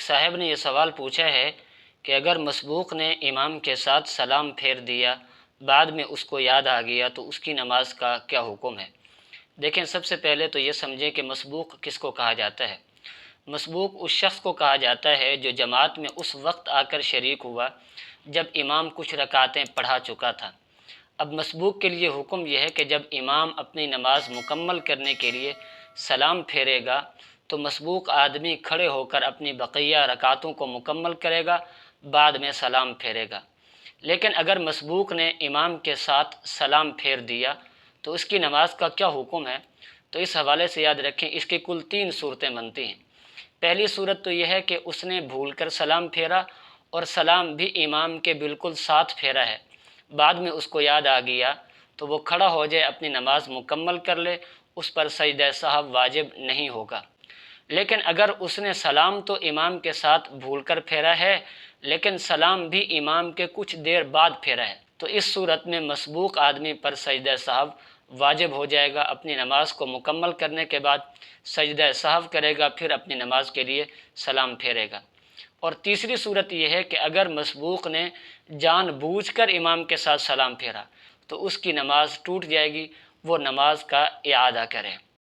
صاحب نے یہ سوال پوچھا ہے کہ اگر مسبوق نے امام کے ساتھ سلام پھیر دیا، بعد میں اس کو یاد آ گیا تو اس کی نماز کا کیا حکم ہے؟ دیکھیں، سب سے پہلے تو یہ سمجھیں کہ مسبوق کس کو کہا جاتا ہے۔ مسبوق اس شخص کو کہا جاتا ہے جو جماعت میں اس وقت آ کر شریک ہوا جب امام کچھ رکعتیں پڑھا چکا تھا۔ اب مسبوق کے لیے حکم یہ ہے کہ جب امام اپنی نماز مکمل کرنے کے لیے سلام پھیرے گا تو مسبوق آدمی کھڑے ہو کر اپنی بقیہ رکعتوں کو مکمل کرے گا، بعد میں سلام پھیرے گا۔ لیکن اگر مسبوق نے امام کے ساتھ سلام پھیر دیا تو اس کی نماز کا کیا حکم ہے؟ تو اس حوالے سے یاد رکھیں، اس کی کل 3 صورتیں بنتی ہیں۔ پہلی صورت تو یہ ہے کہ اس نے بھول کر سلام پھیرا اور سلام بھی امام کے بالکل ساتھ پھیرا ہے، بعد میں اس کو یاد آ گیا تو وہ کھڑا ہو جائے، اپنی نماز مکمل کر لے، اس پر سجدہ سہو واجب نہیں ہوگا۔ لیکن اگر اس نے سلام تو امام کے ساتھ بھول کر پھیرا ہے لیکن سلام بھی امام کے کچھ دیر بعد پھیرا ہے تو اس صورت میں مسبوق آدمی پر سجدہ سہو واجب ہو جائے گا۔ اپنی نماز کو مکمل کرنے کے بعد سجدہ سہو کرے گا، پھر اپنی نماز کے لیے سلام پھیرے گا۔ اور تیسری صورت یہ ہے کہ اگر مسبوق نے جان بوجھ کر امام کے ساتھ سلام پھیرا تو اس کی نماز ٹوٹ جائے گی، وہ نماز کا اعادہ کرے۔